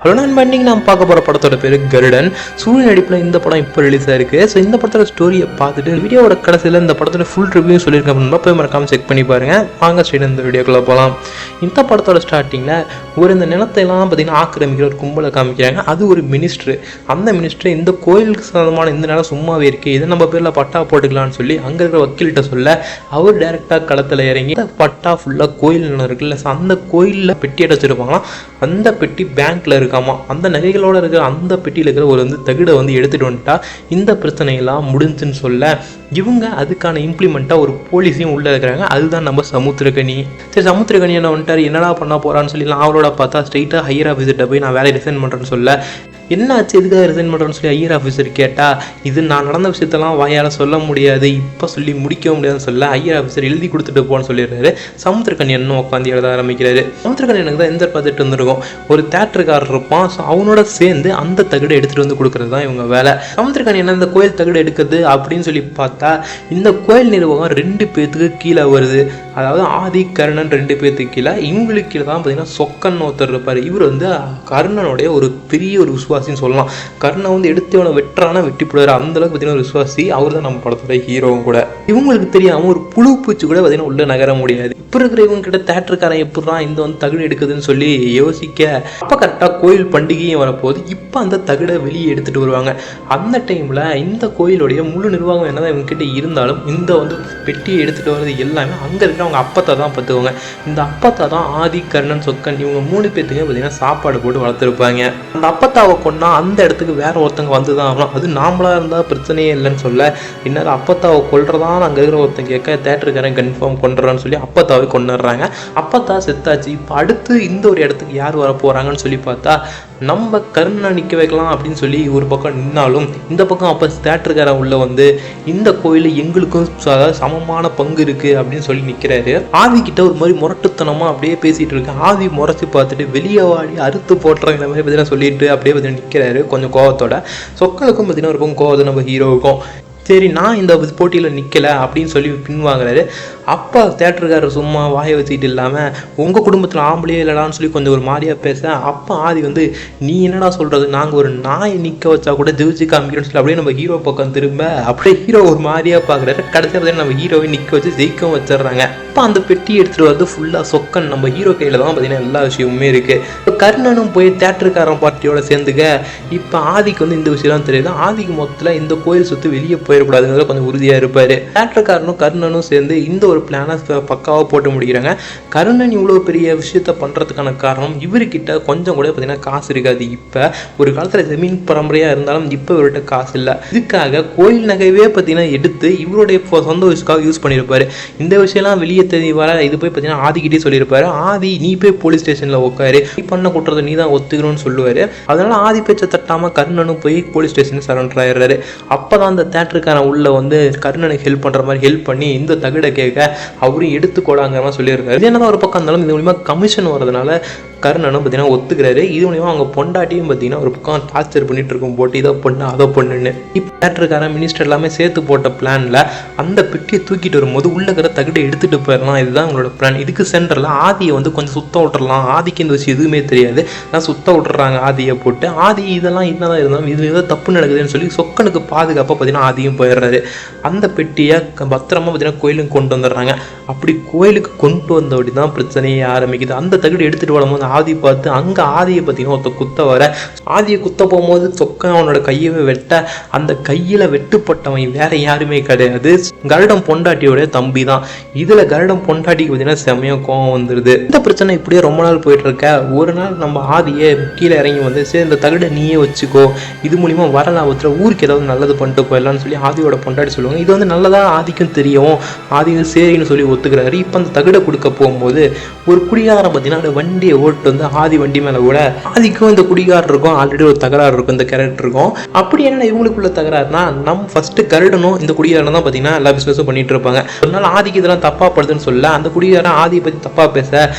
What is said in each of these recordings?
Hello நான் பண்ணிங்க நாம் பார்க்க போகிற படத்தோட பேர் கருடன். சூரிய நடிப்பில் இந்த படம் இப்போ ரிலீஸ் ஆயிருக்கு. ஸோ இந்த படத்தோட ஸ்டோரியை பார்த்துட்டு வீடியோட கடைசியில் இந்த படத்தோட ஃபுல் ரிவ்யூ சொல்லியிருக்கேன் அப்படின்னா போய் மறக்காமல் செக் பண்ணி பாருங்கள். வாங்க ஸ்ட்ரெயிட் இந்த வீடியோக்குள்ளே போகலாம். இந்த படத்தோட ஸ்டார்டிங்கில் இந்த நிலத்தையெல்லாம் பார்த்தீங்கன்னா ஆக்கிரமிக்கிற ஒரு கும்பலை காமிக்கிறாங்க. அது ஒரு மினிஸ்டர். அந்த மினிஸ்டர் இந்த கோயிலுக்கு சம்மந்தமான இந்த நிலம் சும்மாவே இருக்குது, இதை நம்ம பேரில் பட்டா போட்டுக்கலான்னு சொல்லி அங்கே இருக்கிற வக்கீல்கிட்ட சொல்ல அவர் டைரெக்டாக களத்தில் இறங்கி பட்டா ஃபுல்லாக கோயில் நிலம் இருக்குல்ல, அந்த கோயிலில் பெட்டி அடைச்சிருப்பாங்களாம். அந்த பெட்டி பேங்க்கில் இருக்காமா. அந்த நகைகளோடு இருக்கிற அந்த பெட்டியில் இருக்கிற ஒரு தகுடை எடுத்துகிட்டு வந்துட்டா இந்த பிரச்சனையெல்லாம் முடிஞ்சுன்னு சொல்ல இவங்க அதுக்கான இம்ப்ளிமெண்ட்டாக ஒரு போலீஸையும் உள்ளே இருக்கிறாங்க. அதுதான் நம்ம சமுத்திரகனி. சரி, சமுத்திரகனி என்ன வந்துட்டார், என்னடா பண்ண போகிறான்னு சொல்லலாம். அவரோட பார்த்தா ஸ்ட்ரெயிட்டாக ஹையர் ஆஃபீஸர்கிட்ட போய் நான் வேலையை ரிசைன் பண்ணுறேன்னு சொல்ல என்ன ஆச்சு, எதுக்காக ரிசைன் பண்ணுறேன்னு சொல்லி ஹையர் ஆஃபீஸர் கேட்டால் இது நான் நடந்த விஷயத்தெல்லாம் வாயால் சொல்ல முடியாது, இப்போ சொல்லி முடிக்க முடியாதுன்னு சொல்ல ஹையர் ஆஃபீஸர் எழுதி கொடுத்துட்டு போன்னு சொல்லிடுறாரு. சமுத்திரகனி என்ன உட்காந்து எழுத ஆரம்பிக்கிறாரு. சமுத்திரகனி எனக்கு தான் எந்த பார்த்துட்டு வந்துருக்கும், ஒரு தேட்டருக்காரர் இருப்பான். ஸோ அவனோட சேர்ந்து அந்த தகுடை எடுத்துகிட்டு வந்து கொடுக்குறது தான் இவங்க வேலை. சமுத்திரகனி என்ன இந்த கோயில் தகுடை எடுக்குது அப்படின்னு சொல்லி பார்த்தா இந்த கோயில் நிர்வாகம் 2 பேர்த்துக்கு கீழே வருது. அதாவது ஆதி கர்ணன் 2 பேர்த்துக்கு கீழே. இவங்களுக்கு கீழே தான் பார்த்தீங்கன்னா சொக்கன் ஒருத்தர் இருப்பார். இவர் கர்ணனுடைய ஒரு பெரிய ஒரு விசுவாசின்னு சொல்லலாம். கர்ணன் எடுத்தவனை வெட்டி போடுவார். அந்த அளவுக்கு பார்த்தீங்கன்னா ஒரு விசுவாசி. அவர் தான் நம்ம படத்தோட ஹீரோவும் கூட. இவங்களுக்கு தெரியாமல் ஒரு புழு பூச்சி கூட பார்த்தீங்கன்னா உள்ள நகர முடியாது. இப்போ இருக்கிற இவங்க கிட்ட தேட்டருக்காரன் எப்படிதான் இந்த தகுடு எடுக்குதுன்னு சொல்லி யோசிக்க அப்போ கரெக்டாக கோயில் பண்டிகையும் வரப்போகுது. இப்போ அந்த தகுடை வெளியே எடுத்துகிட்டு வருவாங்க. அந்த டைமில் இந்த கோயிலுடைய முழு நிர்வாகம் என்னதான் இவங்க கிட்ட இருந்தாலும் இந்த பெட்டியை எடுத்துகிட்டு வர்றது எல்லாமே அங்கே இருக்கிற அவங்க அப்பத்தா தான் பார்த்துக்குவாங்க. இந்த அப்பத்தா தான் ஆதி கர்ணன் சொக்கன் இவங்க 3 பேர்த்துக்கு பார்த்தீங்கன்னா சாப்பாடு போட்டு வளர்த்துருப்பாங்க. அந்த அப்பத்தாவை கொண்டா அந்த இடத்துக்கு வேற ஒருத்தங்க வந்து தான் ஆகணும். அது நாமளாக இருந்தால் பிரச்சனையே இல்லைன்னு சொல்ல இன்னொரு அப்பத்தாவை கொல்றதான் அங்கே இருக்கிற ஒருத்தங்க கேட்க தேட்டருக்காரன் கன்ஃபார்ம் கொண்டுறான்னு சொல்லி அப்பத்தாவை கொண்டுடுறாங்க. அப்பத்தா செத்தாச்சு. இப்போ அடுத்து இந்த ஒரு இடத்துக்கு யார் வர போகிறாங்கன்னு சொல்லி பார்த்தா நம்ம கர்ணனை நிற்க வைக்கலாம் அப்படின்னு சொல்லி ஒரு பக்கம் நின்னாலும் இந்த பக்கம் அப்போ தேட்டருக்காரன் உள்ள இந்த கோயில் எங்களுக்கும் சமமான பங்கு இருக்குது அப்படின்னு சொல்லி நிற்கிறாரு. ஆதி கிட்ட ஒரு மாதிரி முரட்டுத்தனமாக அப்படியே பேசிகிட்டு இருக்கு. ஆதி முறைச்சி பார்த்துட்டு வெளியே வாடி அறுத்து போட்டுறாங்க இந்த மாதிரி பார்த்தீங்கன்னா சொல்லிட்டு அப்படியே பார்த்தீங்கன்னா நிற்கிறாரு கொஞ்சம் கோவத்தோட. சொக்கலுக்கும் பார்த்தீங்கன்னா ஒரு பக்கம் கோவத்தை நம்ம ஹீரோவுக்கும். சரி, நான் இந்த போட்டியில் நிற்கலை அப்படின்னு சொல்லி பின்வாங்குறாரு. அப்போ தேட்டருக்காரர் சும்மா வாயை வச்சுக்கிட்டு இல்லாமல் உங்கள் குடும்பத்தில் ஆம்பளையே இல்லடான்னு சொல்லி கொஞ்சம் ஒரு மாதிரியாக பேச அப்போ ஆதி நீ என்னடா சொல்கிறது, நாங்கள் ஒரு நாயை நிற்க வச்சா கூட ஜெயிச்சு காமிக்கிறோன்னு சொல்லி அப்படியே நம்ம ஹீரோ பக்கம் திரும்ப அப்படியே ஹீரோ ஒரு மாதிரியாக பார்க்குறாரு. கடைசியாக நம்ம ஹீரோவை நிற்க வச்சு ஜெயிக்கவும் வச்சிடுறாங்க. இப்போ அந்த பெட்டி எடுத்துகிட்டு ஃபுல்லாக சொக்கன் நம்ம ஹீரோ கையில் தான் பார்த்தீங்கன்னா எல்லா விஷயமுமே இருக்குது. இப்போ கர்ணனும் போய் தேட்டருக்காரன் பார்ட்டியோட சேர்ந்துக்க இப்போ ஆதிக்கு இந்த விஷயம்லாம் தெரியுது. ஆதிக்கு மொத்தத்தில் இந்த கோயில் சுற்றி வெளியே போயிடக்கூடாதுங்கிறத கொஞ்சம் உறுதியாக இருப்பார். தேட்டருக்காரனும் கர்ணனும் சேர்ந்து இந்த ஒரு பிளானை பக்காவாக போட்டு முடிக்கிறாங்க. கர்ணன் இவ்வளோ பெரிய விஷயத்த பண்ணுறதுக்கான காரணம் இவர்கிட்ட கொஞ்சம் கூட பார்த்தீங்கன்னா காசு இருக்காது. இப்போ ஒரு காலத்தில் ஜமீன் பரம்பரையாக இருந்தாலும் இப்போ இவர்கிட்ட காசு இல்லை. இதுக்காக கோயில் நகைவே பார்த்தீங்கன்னா எடுத்து இவருடைய சொந்த விஷயக்காக யூஸ் பண்ணியிருப்பார். இந்த விஷயம்லாம் வெளியே தெரிய வர இது போய் பார்த்தீங்கன்னா ஆதிக்கிட்டே சொல்லியிருப்பாரு. ஆதி நீ போய் போலீஸ் ஸ்டேஷனில் உட்காரு, நீ பண்ண குற்றத்தை நீ தான் ஒத்துக்கணும்னு சொல்லுவார். அதனால ஆதி பேச்சை தட்டாமல் கர்ணனும் போய் போலீஸ் ஸ்டேஷனுக்கு சரண்டர் ஆயிடுறாரு. அப்போ தான் அந்த தேட்டருக்கான உள்ள கர்ணனுக்கு ஹெல்ப் பண்ணுற மாதிரி ஹெல்ப் பண்ணி இந்த தகுடை கேட்க அவரும் எடுத்துக்கோடாங்கிற மாதிரி சொல்லியிருக்காரு. இது என்னதான் ஒரு பக்கம் இருந்தாலும் இது மூலிமா கமிஷன் வரதுனால கர்ணனும் பார்த்தீங்கன்னா ஒத்துக்கிறாரு. இது மூலிமா அவங்க பொண்டாட்டியும் பார்த்தீங்கன்னா ஒரு பக்கம் டார்ச்சர் பண்ணிட்டு இருக்கும் போட்டு இதை பண்ணு அதை பண்ணுன்னு. இப்போ தேட்டருக்காரன் மினிஸ்டர் எல்லாமே சேர்த்து போட்ட பிளானில் அந்த பெட்டியை தூக்கிட்டு வரும்போது உள்ள இருக்கிற தகுடை எடுத்துகிட்டு போயிடலாம். இதுதான் உங்களோட பிளான். இதுக்கு சென்டரில் ஆதியை கொஞ்சம் சுத்த விட்டுறலாம். ஆதிக்கு இந்த விஷயம் எதுவுமே தெரியாது. நான் சுத்த விட்டுறாங்க ஆதியை போட்டு. ஆதி இதெல்லாம் என்னதான் இருந்தாலும் இது ஏதோ தப்பு நடக்குதுன்னு சொல்லி சொக்கனுக்கு பாதுகாப்பாக பார்த்தீங்கன்னா ஆதியும் போயிடுறாரு. அந்த பெட்டியை பத்திரமா பார்த்தீங்கன்னா கோயிலுக்கு கொண்டு வந்துடுறாங்க. அப்படி கோயிலுக்கு கொண்டு வந்தபடி தான் பிரச்சனையே ஆரம்பிக்குது. அந்த தகுடை எடுத்துகிட்டு வரும்போது ஆதி பார்த்து அங்கே ஆதியை பார்த்தீங்கன்னா ஒருத்த குத்த வர ஆதியை குத்த போகும்போது சொக்கன் அவனோட கையவே வெட்ட அந்த கையில் வெட்டுப்பட்டவன் வேற யாருமே கிடையாது, கருடம் பொண்டாட்டியோட தம்பி தான். இதில் கருடம் பொண்டாட்டிக்கு பார்த்தீங்கன்னா செமையாக கோவம் வந்துடுது. இந்த பிரச்சனை இப்படியே ரொம்ப நாள் போயிட்டு இருக்க ஒரு நாள் நம்ம ஆதியை கீழே இறங்கி சரி இந்த தகுடை நீயே வச்சுக்கோ, இது மூலிமா வர லாபத்தில் ஊருக்கு ஏதாவது நல்லது பண்ணிட்டு போயிடலான்னு சொல்லி ஆதியோட பொண்டாட்டி சொல்லுவாங்க. இது நல்லதாக ஆதிக்கும் தெரியும். ஆதியும் சரின்னு சொல்லி ஒத்துக்கிறாரு. இப்போ அந்த தகுடை கொடுக்க போகும்போது ஒரு குடிகாரன் பார்த்தீங்கன்னா வண்டியை ஓட்டு ஆதி வண்டி மேலே கூட ஆதிக்கும் இந்த குடிகாரர் இருக்கும் ஆல்ரெடி ஒரு தகராறு இருக்கும் இந்த கேரக்டர் இருக்கும். அப்படி என்ன இவங்களுக்குள்ள தகராறுனா நம்ம ஃபர்ஸ்ட் கருடனும் இந்த குடிகாரனும் தான் பார்த்தீங்கன்னா எல்லா பிஸ்னஸும் பண்ணிட்டு இருப்பாங்க. ஒரு நாள் ஆதிக்கு இதெல்லாம் தப்பா படுதுன்னு சொல்ல அந்த குடிகாரன் ஆதியை பற்றி தப்பா பேச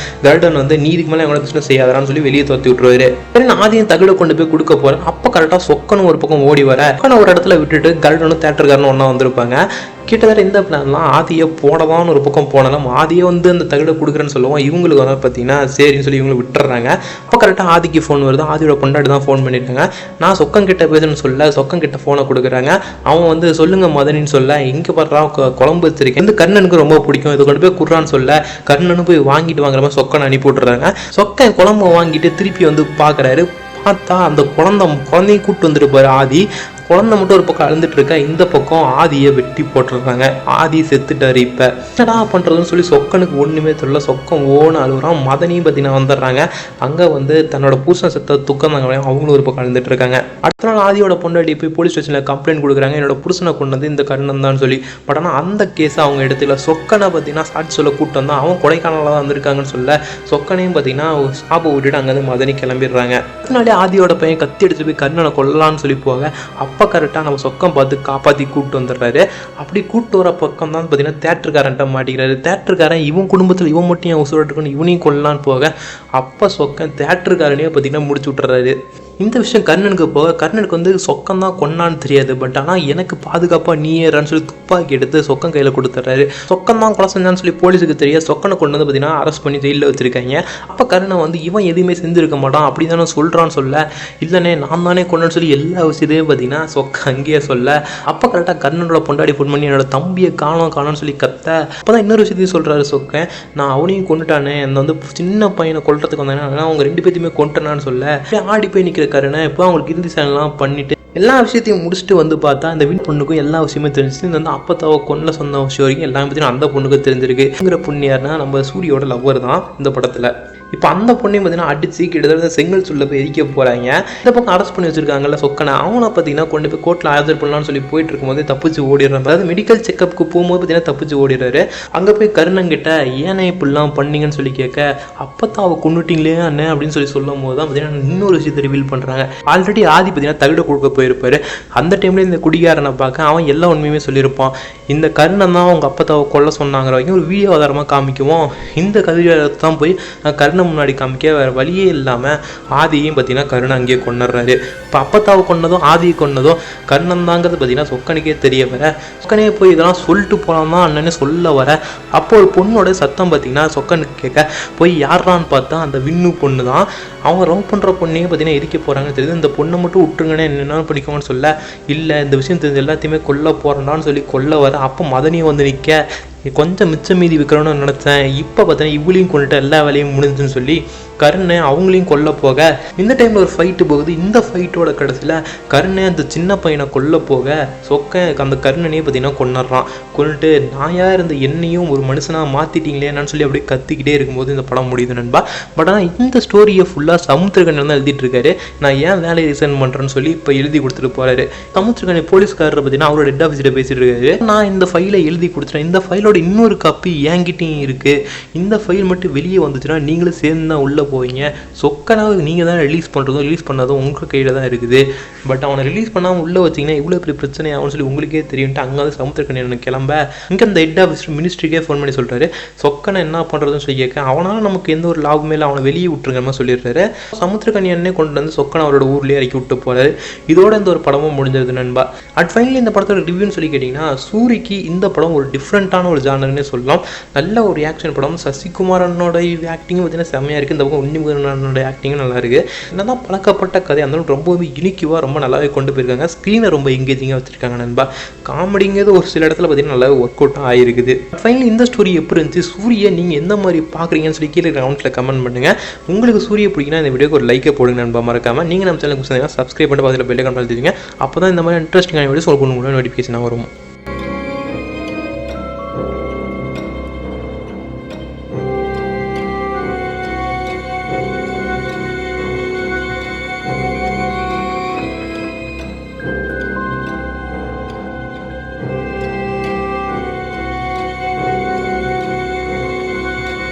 கருடன் நீதிக்கு மேலே எவ்வளோ பிஸ்னஸ் செய்யாதான்னு சொல்லி வெளியே தோத்தி விட்டுருவாரு. ஆதியும் தகுடை கொண்டு போய் கொடுக்க போறேன். அப்போ கரெக்டாக சொக்கனும் ஒரு பக்கம் ஓடி வர ஒரு இடத்துல விட்டுட்டு கருடனும் தேட்டருக்காரனும் ஒன்றா வந்திருப்பாங்க. கிட்டத்தட்ட இந்த பிளான்லாம் ஆதியை போடதான்னு ஒரு பக்கம் போனாலும் ஆதியை அந்த தகுடை கொடுக்குறேன்னு சொல்லுவோம். இவங்களுக்கு பார்த்தீங்கன்னா சரின்னு சொல்லி இவங்களை விட்டுறாங்க. அப்போ அப்போ கரெக்டாக ஆதிக்கு ஃபோன் வருது. ஆதியோட பொண்டாட்டி தான் ஃபோன் பண்ணியிருக்காங்க. நான் சொக்கம் கிட்ட பேசுன்னு சொல்ல சொக்கம் கிட்ட ஃபோனை கொடுக்குறாங்க. அவன் வந்து சொல்லுங்க மதனின்னு சொல்ல இங்கே பாடுறா குழம்பு வச்சிருக்கேன் இந்த கர்ணனுக்கு ரொம்ப பிடிக்கும் இது கொண்டு போய் குர்றான்னு சொல்ல கர்ணனும் போய் வாங்கிட்டு வாங்குற மாதிரி சொக்கனை அனுப்பி விட்டுறாங்க. சொக்கன் குழம்பு வாங்கிட்டு திருப்பி வந்து பார்க்குறாரு. பார்த்தா அந்த குழந்தையும் கூப்பிட்டு வந்துருப்பாரு ஆதி. குழந்தை மட்டும் ஒரு பக்கம் அழுந்துட்டு இருக்கா. இந்த பக்கம் ஆதியை வெட்டி போட்டுருக்காங்க. ஆதி செத்துட்டாரு. இப்போ என்னடா பண்ணுறதுன்னு சொல்லி சொக்கனுக்கு ஒன்றுமே தெரியல. சொக்கம் ஓன்னு அழுகுறான். மதனியும் பார்த்தீங்கன்னா வந்துடுறாங்க. அங்கே வந்து தன்னோட புருஷன் செத்த துக்கம் தாங்க அவங்களும் ஒரு பக்கம் அழுந்துட்டு இருக்காங்க. அடுத்த நாள் ஆதியோட பொண்டாட்டி போய் போலீஸ் ஸ்டேஷனில் கம்ப்ளைண்ட் கொடுக்குறாங்க. என்னோட புருஷனை கொண்டு வந்து இந்த கர்ணன் தான் சொல்லி. பட் ஆனால் அந்த கேஸை அவங்க எடுத்துக்கல. சொக்கனை பார்த்தீங்கன்னா சாட்சி சொல்ல கூட்டம் தான். அவன் கொடைக்கானலாக தான் வந்திருக்காங்கன்னு சொல்ல சொக்கனையும் பார்த்தீங்கன்னா சாப்பை விட்டுட்டு அங்கேருந்து மதனி கிளம்பிடுறாங்க. அதனாலே ஆதியோட பையன் கத்தி எடுத்துட்டு போய் கர்ணனை கொல்லலான்னு சொல்லி போக அப்போ கரெக்டாக நம்ம சொக்கம் பார்த்து காப்பாற்றி கூப்பிட்டு வந்துடுறாரு. அப்படி கூப்பிட்டு வர பக்கம் தான் பார்த்தீங்கன்னா தேட்டருக்காரன்ட்ட மாட்டிக்கிறாரு. தேட்டருக்காரன் இவன் குடும்பத்தில் இவன் மட்டும் என் உசுரோட்டு இருக்கணும் இவனையும் கொல்லலான்னு போக அப்போ சொக்கம் தேட்டருக்காரனையே பார்த்தீங்கன்னா முடிச்சு விட்டுறாரு. இந்த விஷயம் கர்ணனுக்கு போக கர்ணனுக்கு வந்து சொக்கம் தான் கொன்னான்னு தெரியாது. பட் ஆனால் எனக்கு பாதுகாப்பாக நீ ஏறான்னு சொல்லி துப்பாக்கி எடுத்து சொக்கம் கையில் கொடுத்துட்றாரு. சொக்கம் தான் கொலை செஞ்சான்னு சொல்லி போலீஸுக்கு தெரியாது. சொக்கனை கொண்டு வந்து பார்த்தீங்கன்னா அரெஸ்ட் பண்ணி ஜெயிலில் வச்சிருக்காங்க. அப்போ கர்ணன் வந்து இவன் எதுவுமே செஞ்சுருக்க மாட்டான் அப்படி தானே சொல்கிறான்னு சொல்ல இல்லைனே நான் தானே கொண்டேன்னு சொல்லி எல்லா விஷயத்தையும் பார்த்தீங்கன்னா சொக்கம் அங்கேயே சொல்ல அப்போ கரெக்டாக கர்ணனோட பொண்டாடி ஃபோன் பண்ணி என்னோட தம்பியை காணோம்னு சொல்லி கத்த அப்போ தான் இன்னொரு விஷயத்தையும் சொல்கிறாரு சொக்கன் நான் அவனையும் கொண்டுட்டானே அந்த வந்து சின்ன பையனை கொல்றதுக்கு வந்தானே அவங்க ரெண்டு பேர்த்தையுமே கொண்டுட்டானான்னு சொல்ல ஆடி போய் நிற்கிற கருணை இப்போ அவங்களுக்கு இறுதி சேனல்லாம் பண்ணிட்டு எல்லா விஷயத்தையும் முடிச்சுட்டு வந்து பார்த்தா இந்த வீண் பொண்ணுக்கும் எல்லா விஷயமே தெரிஞ்சிச்சு. இந்த வந்து அப்பத்தாவை கொல்ல சொன்ன விஷயம் வரைக்கும் எல்லாமே பற்றியும் அந்த பொண்ணுக்கு தெரிஞ்சிருக்குங்கிற பொண்ணு யாருன்னா நம்ம சூரியோட லவ்வர் தான் இந்த படத்தில். இப்போ அந்த பொண்ணையும் பார்த்தீங்கன்னா அடிச்சு கிட்டத்தட்ட செங்கல் சொல்ல போய் எரிக்க போகிறாங்க. இந்த பக்கம் அரெஸ்ட் பண்ணி வச்சிருக்காங்கல்ல சொக்கனை அவனை பார்த்தீங்கன்னா கொண்டு போய் கோர்ட்டில் ஆஜர் பண்ணலான்னு சொல்லி போயிட்டு இருக்கும்போது தப்பிச்சு ஓடிடுறாங்க. அதாவது மெடிக்கல் செக்கப்புக்கு போகும்போது பார்த்தீங்கன்னா தப்பிச்சு ஓடிடுறாரு. அங்கே போய் கருணங்கிட்ட ஏனே இப்படிலாம் பண்ணீங்கன்னு சொல்லி கேட்க அப்பத்தான் அவள் கொண்டுட்டீங்களே அண்ணே அப்படின்னு சொல்லி சொல்லும் போது தான் பார்த்தீங்கன்னா இன்னொரு விஷயத்தை ரிவீல் பண்ணுறாங்க. ஆல்ரெடி ஆதி பார்த்தீங்கன்னா தகுட கொடுக்க போயிருப்பாரு. அந்த டைம்ல இந்த குடிகாரனை பார்க்க அவன் எல்லா உண்மையுமே சொல்லியிருப்பான். இந்த கருணன் தான் அவங்க அப்பத்தாவை கொல்ல சொன்னாங்கிற வரைக்கும் ஒரு வீடியோ ஆதாரமாக காமிக்குவோம். இந்த கதிரை தான் போய் கருணை முன்னாடி காமிக்க வேறு வழியே இல்லாமல் ஆதியையும் பார்த்தீங்கன்னா கருணன் அங்கேயே கொண்டுடுறாரு. இப்போ அப்பத்தாவை கொண்டதும் ஆதியை கொண்டதும் கர்ணன் தாங்கிறது பார்த்தீங்கன்னா சொக்கனுக்கே தெரிய வர சொக்கனே போய் இதெல்லாம் சொல்லிட்டு போகலாம் தான் அண்ணனே சொல்ல வர அப்போ ஒரு பொண்ணோட சத்தம் பார்த்தீங்கன்னா சொக்கனுக்கு கேட்க போய் யாரான்னு பார்த்தா அந்த விண்ணு பொண்ணு தான். அவங்க லவ் பண்ணுற பொண்ணையும் பார்த்தீங்கன்னா எரிக்க போகிறாங்கன்னு தெரியுது. இந்த பொண்ணை மட்டும் விட்டுருங்கன்னு என்னென்னு பிடிக்கும்னு சொல்ல இல்லை இந்த விஷயம் தெரிஞ்சு எல்லாத்தையுமே கொல்ல போகிறேன்டான்னு சொல்லி கொல்ல வர அப்போ மதனியும் வந்து நிற்க கொஞ்சம் மிச்சம் மீதி விற்கிறோன்னு நினச்சேன் இப்போ பார்த்தீங்கன்னா இவளையும் கொண்டுட்டு எல்லா வேலையும் முடிஞ்சுன்னு சொல்லி கருணை அவங்களையும் கொல்ல போக இந்த டைமில் ஒரு ஃபைட்டு போகுது. இந்த ஃபைட்டோட கடைசியில் கருணை அந்த சின்ன பையனை கொல்ல போக சொக்க அந்த கருணனையே பார்த்தீங்கன்னா கொண்டுடுறான். கொண்டுட்டு நான் யார் இந்த என்னையும் ஒரு மனுஷனாக மாற்றிட்டீங்களேன்னு சொல்லி அப்படியே கத்திக்கிட்டே இருக்கும்போது இந்த படம் முடியுது நண்பா. பட் ஆனால் இந்த ஸ்டோரியை ஃபுல்லாக சமுத்திரகண்ணன் தான் எழுதிட்டு இருக்காரு. நான் ஏன் வேலையை ரிசைன் பண்ணுறேன்னு சொல்லி இப்போ எழுதி கொடுத்துட்டு போகிறாரு. சமுத்திரகண்ணன் போலீஸ்காரரை பார்த்தீங்கன்னா அவரோட ஹெட் ஆஃபீஸில் பேசிட்டு இருக்காரு. நான் இந்த ஃபைலை எழுதி கொடுத்துட்டேன். இந்த ஃபைலோட இன்னொரு காப்பி என்கிட்டையும் இருக்குது. இந்த ஃபைல் மட்டும் வெளியே வந்துச்சுன்னா நீங்களும் சேர்ந்து தான் உள்ளே போவீங்க. சொக்கனாக நீங்கள் தான் ரிலீஸ் பண்ணதும் உங்கள் கையில் தான் இருக்குது. பட் அவனை ரிலீஸ் பண்ணாமல் உள்ளே வச்சிங்கன்னா இவ்வளோ பெரிய பிரச்சனை ஆகும்னு சொல்லி உங்களுக்கே தெரியும்ட்டு அங்கே வந்து சமுத்திரக்கண்ணன் கிளம்ப இங்கே அந்த ஹெட் ஆஃபீஸ் மினிஸ்ட்ரிக்கே ஃபோன் பண்ணி சொல்கிறாரு சொக்கனை என்ன பண்ணுறதுன்னு சொல்லி கேட்க அவனால் நமக்கு எந்த ஒரு லாபமே இல்லை அவனை வெளியே விட்டுருங்க மாதிரி சொல்லிடுறாரு. சமுத்திரக்கண்ணனே கொண்டு வந்து சொக்கனை அவரோட ஊர்லேயே இறக்கி விட்டு போகிறாரு. இதோட இந்த ஒரு படமும் முடிஞ்சது நண்பா. அட் ஃபைனலி இந்த படத்தோட ரிவ்யூன்னு சொல்லி கேட்டிங்கன்னா சூரிக்கு இந்த படம் ஒரு டிஃப்ரெண்ட்டான ஒரு ஜானர்னே சொல்லலாம். நல்ல ஒரு ஆக்ஷன் படம். சசிகுமாரனோட ஆக்டிங்கும் பார்த்தீங்கன்னா செம்மையாக இருக்குது. இந்த பக்கம் உன்னிமுகனோட ஆக்டிங்கும் நல்லா இருக்குது. என்னதான் பழக்கப்பட்ட கதை இருந்தாலும் ரொம்பவே யூனிக்கிவாக ரொம்ப நல்லாவே கொண்டு போயிருக்காங்க. ஸ்க்ரீனை ரொம்ப எங்கேஜிங்காக வச்சுருக்காங்க நண்பா. காமெடிங்கிறது ஒரு சில இடத்துல பார்த்தீங்கன்னா நல்லாவே ஒர்க் அவுட்டாக ஆகிருக்குது. ஃபைனலி இந்த ஸ்டோரி எப்படி இருந்துச்சு சூரியை நீங்கள் எந்த மாதிரி பார்க்குறீங்கன்னு சொல்லி கீழே கமெண்ட்ஸில் கமெண்ட் பண்ணுங்கள். உங்களுக்கு சூரிய பிடிக்குன்னா இந்த வீடியோக்கு ஒரு லைக்கை போடுங்க நண்பா. மறக்காமல் நீங்கள் நம்ம சேனலுக்கு சப்ஸ்கிரைப் பண்ணிட்டு அதில் பெல் ஐகான் அழுத்திடுங்க. அப்போ தான் இந்த மாதிரி இன்ட்ரெஸ்டிங்கான வீடியோஸ் உங்களுக்கு நோட்டிஃபிகேஷனாக வரும்.